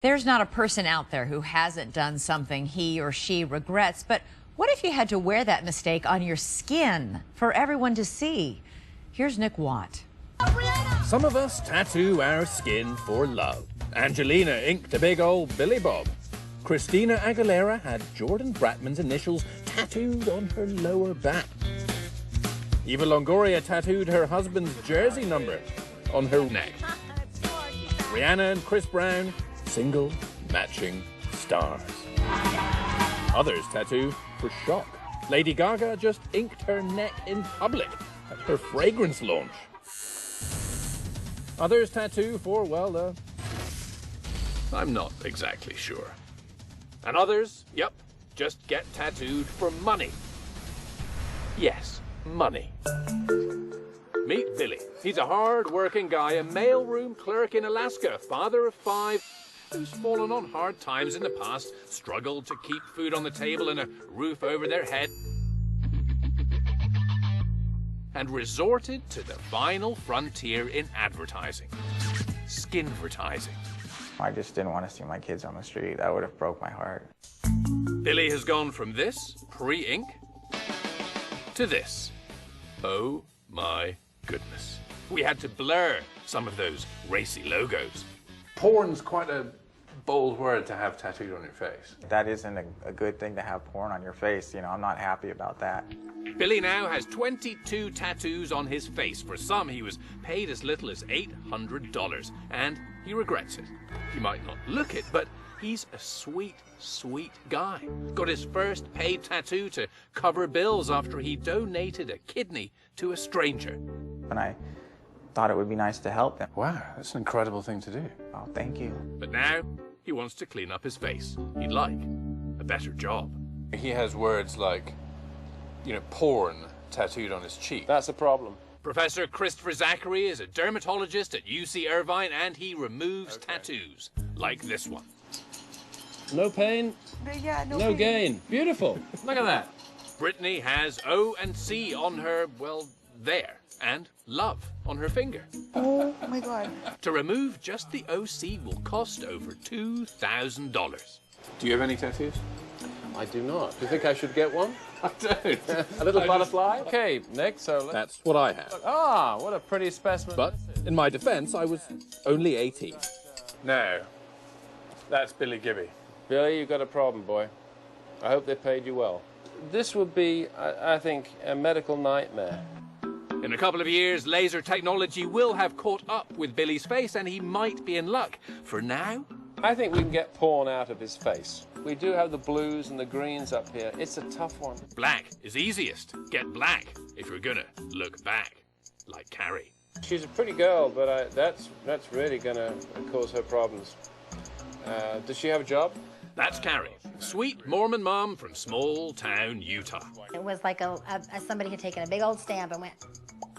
There's not a person out there who hasn't done something he or she regrets, but what if you had to wear that mistake on your skin for everyone to see? Here's Nick Watt. Some of us tattoo our skin for love. Angelina inked a big old Billy Bob. Christina Aguilera had Jordan Bratman's initials tattooed on her lower back. Eva Longoria tattooed her husband's jersey number on her neck. Rihanna and Chris Brown, single matching stars. Others tattoo for shock. Lady Gaga just inked her neck in public at her fragrance launch. Others tattoo for, well, I'm not exactly sure. And others, yep, just get tattooed for money. Yes, money. Meet Billy. He's a hard-working guy, a mailroom clerk in Alaska, father of 5, who's fallen on hard times in the past, struggled to keep food on the table and a roof over their head, and resorted to the final frontier in advertising, skinvertising. I just didn't want to see my kids on the street. That would have broke my heart. Billy has gone from this, pre-ink, to this. Oh my goodness. We had to blur some of those racy logos. Porn's quite a bold word to have tattooed on your face. That isn't a good thing to have porn on your face. You know, I'm not happy about that. Billy now has 22 tattoos on his face. For some, he was paid as little as $800, and he regrets it. He might not look it, but he's a sweet, sweet guy. Got his first paid tattoo to cover bills after he donated a kidney to a stranger. And I thought it would be nice to help them. Wow, that's an incredible thing to do. Oh, thank you. But now, he wants to clean up his face. He'd like a better job. He has words like, you know, porn tattooed on his cheek. That's a problem. Professor Christopher Zachary is a dermatologist at UC Irvine, and he removes tattoos, like this one. No pain, Yeah, no gain. Beautiful. Look at that. Brittany has O and C on her, well, there, and love on her finger. Oh my God. To remove just the OC will cost over $2,000. Do you have any tattoos? I do not. Do you think I should get one? I don't. A little butterfly? Okay, Nick, so That's what I have. Ah, what a pretty specimen. But in my defense, I was only 18. No. That's Billy Gibby. Billy, you've got a problem, boy. I hope they paid you well. This would be, I think, a medical nightmare. In a couple of years, laser technology will have caught up with Billy's face, and he might be in luck. For now, I think we can get porn out of his face. We do have the blues and the greens up here. It's a tough one. black is easiest. Get black if you're gonna look back, like Carrie. She's a pretty girl, but that's really gonna cause her problems. Does she have a job? That's Carrie, sweet Mormon mom from small town Utah. It was like somebody had taken a big old stamp and went,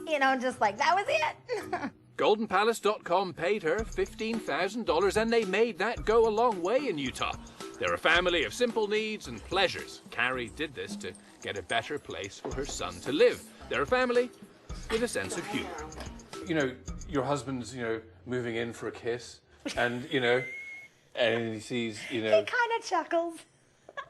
you know, just like, that was it. GoldenPalace.com paid her $15,000, and they made that go a long way in Utah. They're a family of simple needs and pleasures. Carrie did this to get a better place for her son to live. They're a family with a sense of humor. You know, your husband's, moving in for a kiss, and, and he sees, He kind of chuckles.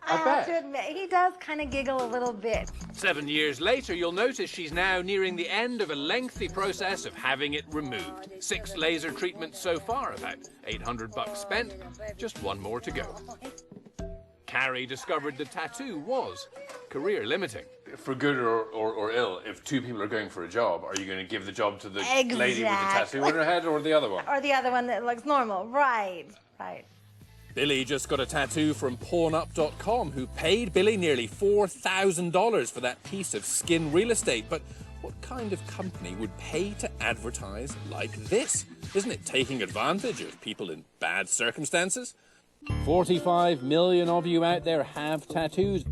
I have to admit, he does kind of giggle a little bit. 7 years later, you'll notice she's now nearing the end of a lengthy process of having it removed. 6 laser treatments so far, about $800 spent, just one more to go. Carrie discovered the tattoo was career limiting. For good or ill, if 2 people are going for a job, are you going to give the job to the lady with the tattoo on her head or the other one? Or the other one that looks normal. Right. Billy just got a tattoo from PornUp.com, who paid Billy nearly $4,000 for that piece of skin real estate. But what kind of company would pay to advertise like this? Isn't it taking advantage of people in bad circumstances? 45 million of you out there have tattoos.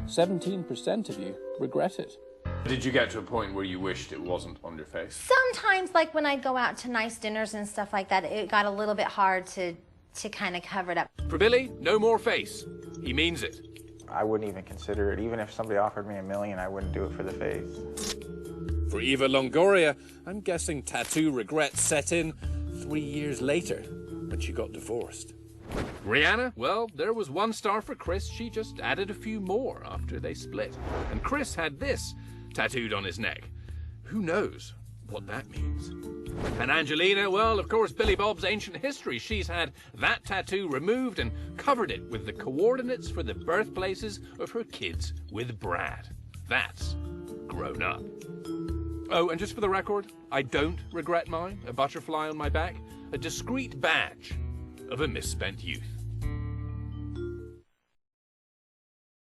17% of you regret it. Did you get to a point where you wished it wasn't on your face? Sometimes, like when I'd go out to nice dinners and stuff like that, it got a little bit hard to kind of cover it up. For Billy, no more face. He means it. I wouldn't even consider it. Even if somebody offered me $1 million, I wouldn't do it for the face. For Eva Longoria, I'm guessing tattoo regret set in 3 years later when she got divorced. Rihanna, well, there was 1 star for Chris. She just added a few more after they split. And Chris had this tattooed on his neck. Who knows what that means? And Angelina, well, of course, Billy Bob's ancient history. She's had that tattoo removed and covered it with the coordinates for the birthplaces of her kids with Brad. That's grown up. Oh, and just for the record, I don't regret mine. A butterfly on my back, a discreet badge of a misspent youth.